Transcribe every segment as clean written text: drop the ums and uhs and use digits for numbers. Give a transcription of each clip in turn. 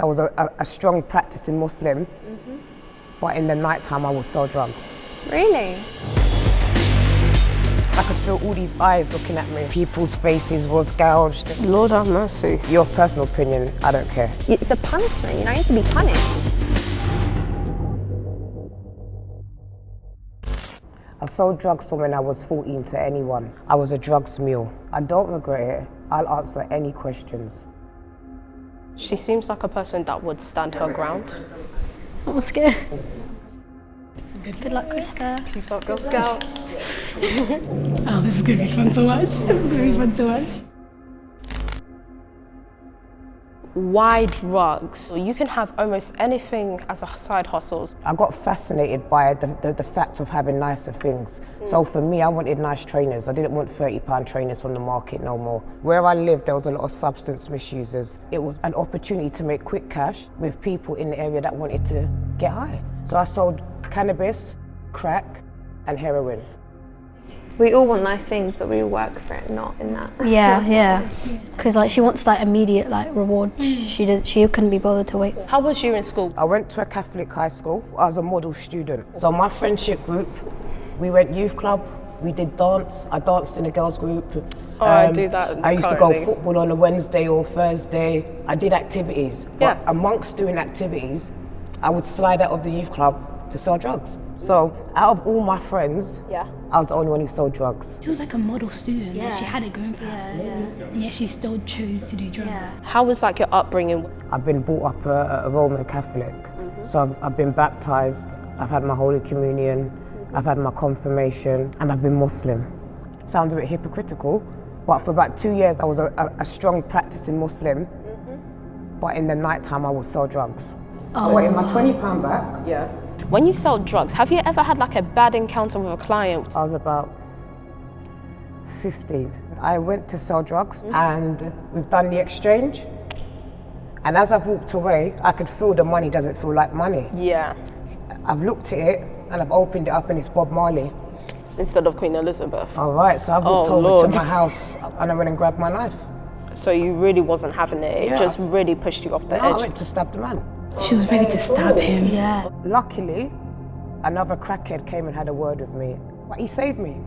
I was a strong practising Muslim, but in the night time I would sell drugs. Really? I could feel all these eyes looking at me. People's faces was gouged. Lord have mercy. Your personal opinion, I don't care. It's a punishment, you need to be punished. I sold drugs from when I was 14 to anyone. I was a drugs mule. I don't regret it. I'll answer any questions. She seems like a person that would stand her ground. I'm scared. Good luck, Krista. Peace out, Girl Scouts. Oh, this is gonna be fun to watch. This is gonna be fun to watch. Why drugs? You can have almost anything as a side hustle. I got fascinated by the fact of having nicer things. So for me, I wanted nice trainers. I didn't want £30 trainers on the market no more. Where I lived, there was a lot of substance misusers. It was an opportunity to make quick cash with people in the area that wanted to get high. So I sold cannabis, crack, and heroin. We all want nice things, but we all work for it, not in that. Yeah. Because like she wants like immediate like reward. She couldn't be bothered to wait. How was you in school? I went to a Catholic high school. I was a model student. So my friendship group, we went youth club, we did dance. I danced in a girls group. Oh, I do that I used to go football on a Wednesday or Thursday. I did activities. Yeah. But amongst doing activities, I would slide out of the youth club to sell drugs. So out of all my friends, I was the only one who sold drugs. She was like a model student. Yeah. She had it going for her. And yet she still chose to do drugs. Yeah. How was like your upbringing? I've been brought up a Roman Catholic. So I've been baptized, I've had my Holy Communion, I've had my confirmation, and I've been Muslim. Sounds a bit hypocritical, but for about 2 years I was a strong practising Muslim, but in the night time I would sell drugs. I wanted my £20 back. Yeah. When you sell drugs, have you ever had like a bad encounter with a client? I was about 15. I went to sell drugs and we've done the exchange. And as I've walked away, I could feel the money doesn't feel like money. Yeah. I've looked at it and I've opened it up and it's Bob Marley. Instead of Queen Elizabeth. All right, so I've walked over to my house and I went and grabbed my knife. So you really wasn't having it, it just really pushed you off the edge. I went to stab the man. She was ready to stab him. Yeah. Luckily, another crackhead came and had a word with me. But he saved me.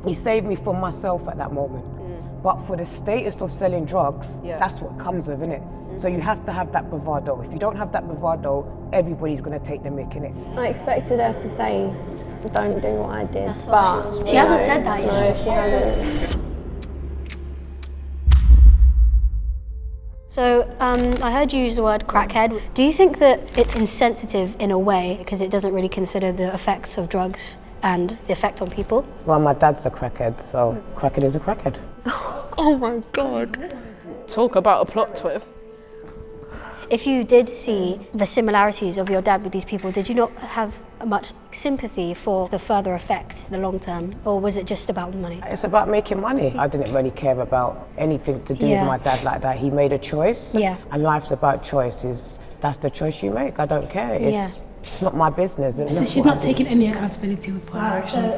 He saved me from myself at that moment. But for the status of selling drugs, that's what comes with, innit? So you have to have that bravado. If you don't have that bravado, everybody's gonna take the mick, innit? I expected her to say, don't do what I did, but she hasn't said that yet. No, she hasn't. So I heard you use the word crackhead. Do you think that it's insensitive in a way because it doesn't really consider the effects of drugs and the effect on people? Well, my dad's a crackhead, so crackhead is a crackhead. Oh my God. Talk about a plot twist. If you did see the similarities of your dad with these people, did you not have much sympathy for the further effects, the long term, or was it just about money? It's about making money. I didn't really care about anything to do with my dad like that. He made a choice, and life's about choices. That's the choice you make. I don't care. It's not my business. So she's not taking any accountability for her actions.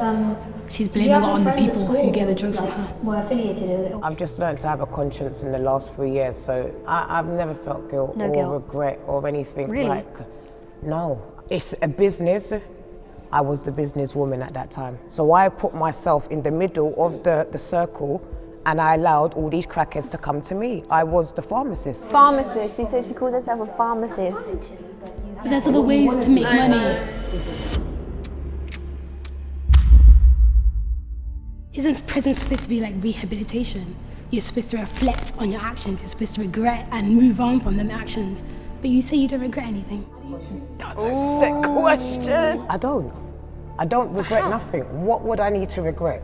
She's blaming it on the people who get the drugs from her. We're affiliated with it. I've just learned to have a conscience in the last 3 years, so I've never felt guilt regret or anything. Really? No. It's a business. I was the businesswoman at that time. So I put myself in the middle of the circle and I allowed all these crackheads to come to me. I was the pharmacist. Pharmacist, she said she calls herself a pharmacist. But there's other ways to make money. Isn't prison supposed to be like rehabilitation? You're supposed to reflect on your actions. You're supposed to regret and move on from them actions. But you say you don't regret anything. That's a sick question. I don't regret nothing. What would I need to regret?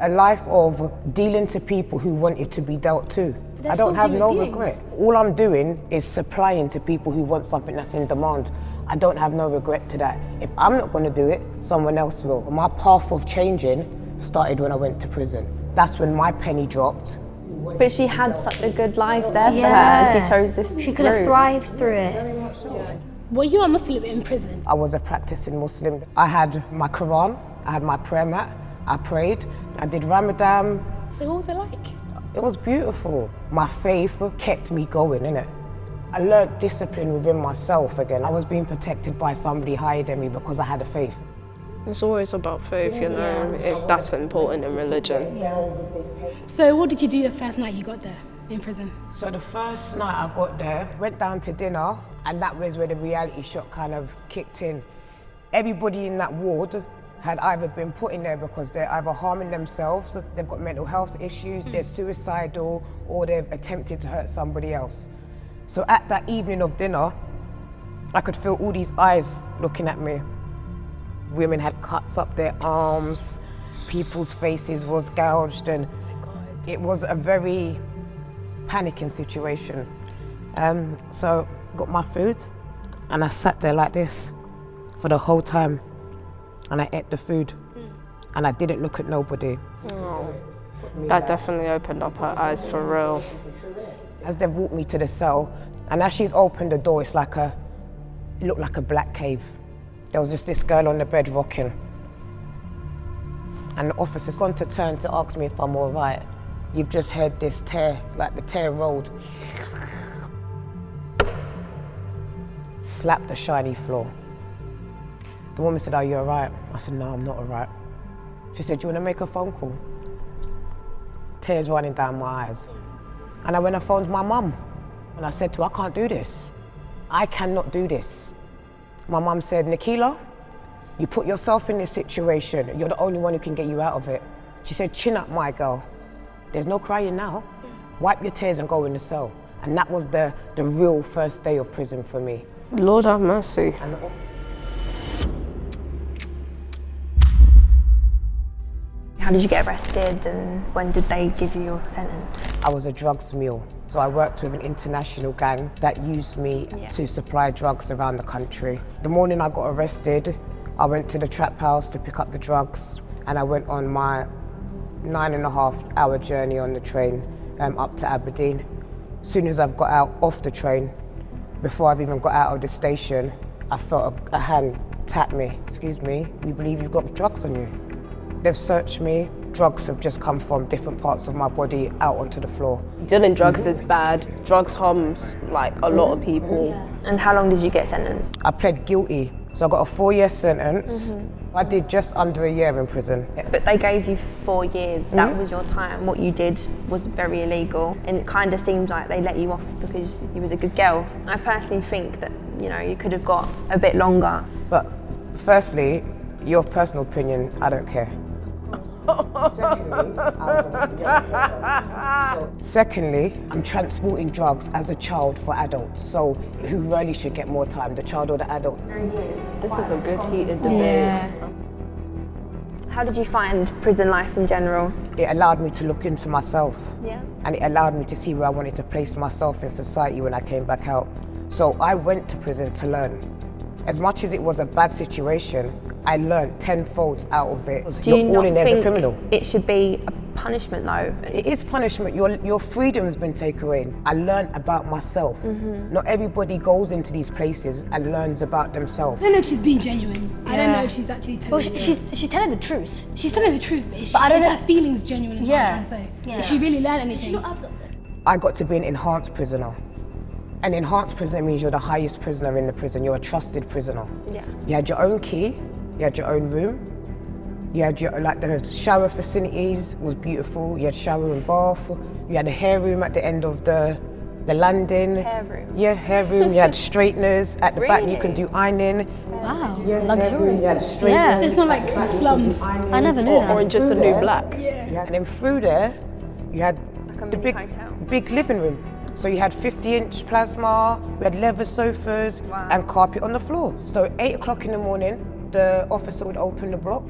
A life of dealing to people who wanted to be dealt to. I don't have no regret. All I'm doing is supplying to people who want something that's in demand. I don't have no regret to that. If I'm not going to do it, someone else will. My path of changing started when I went to prison. That's when my penny dropped. But she had such a good life there for her and she chose this She could have thrived through it. Were you a Muslim in prison? I was a practicing Muslim. I had my Quran, I had my prayer mat, I prayed, I did Ramadan. So what was it like? It was beautiful. My faith kept me going, innit? I learned discipline within myself again. I was being protected by somebody higher than me because I had a faith. It's always about faith, you know, if that's important in religion. So what did you do the first night you got there in prison? So the first night I got there, went down to dinner, and that was where the reality shock kind of kicked in. Everybody in that ward had either been put in there because they're either harming themselves, they've got mental health issues, they're suicidal, or they've attempted to hurt somebody else. So at that evening of dinner, I could feel all these eyes looking at me. Women had cuts up their arms, people's faces was gouged, and it was a very panicking situation. So got my food, and I sat there like this for the whole time, and I ate the food, and I didn't look at nobody. Oh, that definitely opened up her eyes for real. As they've walked me to the cell, and as she's opened the door, it looked like a black cave. There was just this girl on the bed rocking. And the officer's gone to turn to ask me if I'm all right. You've just heard this tear, like the tear rolled. Slapped the shiny floor. The woman said, "Are you all right?" I said, "No, I'm not all right." She said, "Do you want to make a phone call?" Tears running down my eyes. And I went and phoned my mum. And I said to her, "I can't do this. I cannot do this." My mum said, "Nequela, you put yourself in this situation. You're the only one who can get you out of it." She said, "Chin up, my girl. There's no crying now. Wipe your tears and go in the cell." And that was the real first day of prison for me. Lord have mercy. How did you get arrested and when did they give you your sentence? I was a drugs mule. So I worked with an international gang that used me to supply drugs around the country. The morning I got arrested, I went to the trap house to pick up the drugs, and I went on my 9.5-hour journey on the train up to Aberdeen. As soon as I've got out off the train, before I've even got out of the station, I felt a hand tap me. "Excuse me, we believe you've got drugs on you." They've searched me. Drugs have just come from different parts of my body out onto the floor. Dealing drugs is bad. Drugs harms like a lot of people. And how long did you get sentenced? I pled guilty, so I got a 4-year sentence. I did just under a year in prison. But they gave you 4 years. That was your time. What you did was very illegal, and it kind of seems like they let you off because you was a good girl. I personally think that, you know, you could have got a bit longer. But firstly, your personal opinion, I don't care. Secondly, I'm transporting drugs as a child for adults, so who really should get more time, the child or the adult? This is a good heated debate. How did you find prison life in general? It allowed me to look into myself. Yeah. And it allowed me to see where I wanted to place myself in society when I came back out. So I went to prison to learn. As much as it was a bad situation, I learned tenfold out of it. You're all in there as a criminal. It should be a punishment though? It is punishment. Your freedom's been taken away. I learned about myself. Not everybody goes into these places and learns about themselves. I don't know if she's being genuine. I don't know if she's actually telling Well, she's telling the truth. She's telling the truth, but is I don't know. her feelings genuine is what I'm trying to say. Yeah. Did she really learn anything? I got to be an enhanced prisoner. An enhanced prisoner means you're the highest prisoner in the prison. You're a trusted prisoner. Yeah. You had your own key. You had your own room. You had your, like, the shower facilities was beautiful. You had shower and bath. You had a hair room at the end of the landing. Hair room? Yeah, hair room. You had straighteners at the back. You Really? can do ironing. Wow, Yeah, hair room. luxury. You had straighteners. Yeah. So it's not like the slums. I never knew that. Or just a new black. And then through there, you had the mini hotel. big living room. So you had 50-inch plasma, we had leather sofas and carpet on the floor. So 8 o'clock in the morning, the officer would open the block.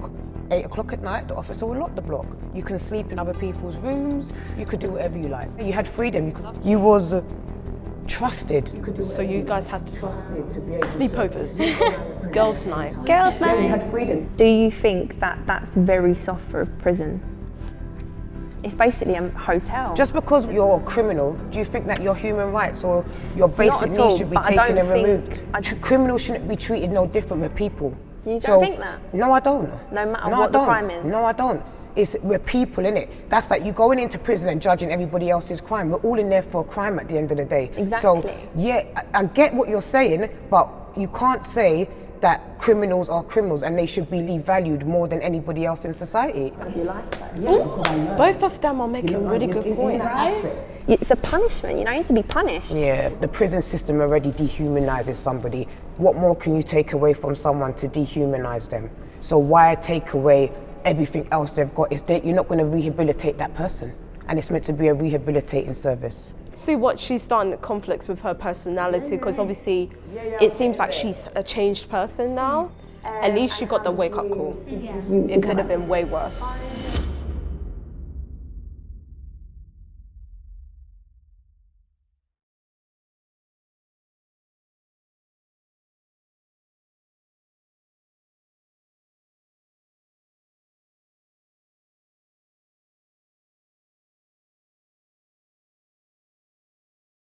8 o'clock at night, the officer would lock the block. You can sleep in other people's rooms. You could do whatever you like. You had freedom. You was trusted. So you guys had Trusted to be able to sleepovers, girls' night. Girls' You night. had freedom. Do you think that that's very soft for a prison? It's basically a hotel. Just because you're a criminal, do you think that your human rights or your basic at all, needs should be but I taken don't and think- removed? Criminals shouldn't be treated no different with people. You don't think that? No, I don't. No matter No, what I the don't. crime is? No, I don't. We're people, innit? That's like you going into prison and judging everybody else's crime. We're all in there for a crime at the end of the day. Exactly. So, yeah, I get what you're saying, but you can't say that criminals are criminals and they should be devalued more than anybody else in society. Both of them are making really good points. It's a punishment, you need to be punished. Yeah, the prison system already dehumanizes somebody. What more can you take away from someone to dehumanize them? So why take away everything else they've got? You're not going to rehabilitate that person. And it's meant to be a rehabilitating service. See what she's done conflicts with her personality, because obviously it seems like she's a changed person now. At least she got the wake-up call. It could have been way worse.